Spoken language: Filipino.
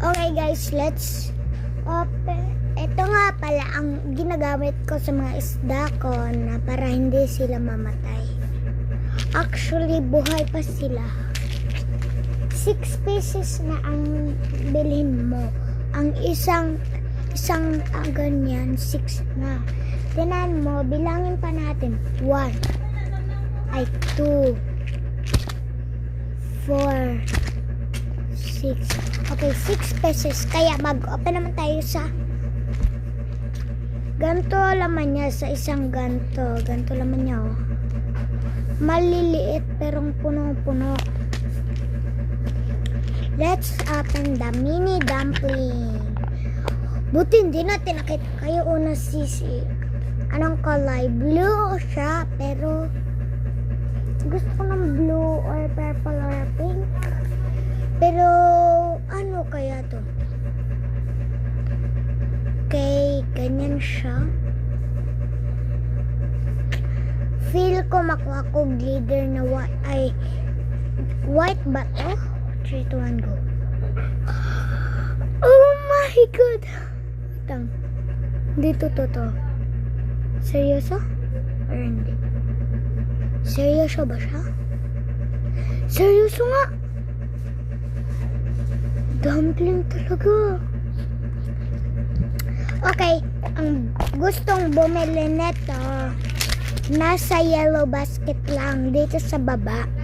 Okay guys, let's open. Ito nga pala ang ginagamit ko sa mga isda ko na para hindi sila mamatay. Actually, buhay pa sila. 6 pieces na ang bilhin mo. Ang isang ganyan, 6 na. Tinan mo, bilangin pa natin. 1, 2, 4, 6. Okay, 6 pesos. Kaya mag-open naman tayo sa ganto laman niya, sa isang ganto. Ganto laman niya, oh. Maliliit pero punong-puno. Let's open the mini dumpling. Buti hindi natin nakita kayo una sisi. Anong kulay? Blue siya, pero gusto ko ng blue or purple or pink. Pero ano kaya to? Okay, ganyan siya. Feel ko makuha ko glitter na white ba to? 3, 2, 1, go. Oh my god! Tang. Dito to. Seryoso? Or hindi? Seryoso ba siya? Seryoso nga! Dumpling talaga. Okay, ang gustong bumili nito, nasa yellow basket lang dito sa baba.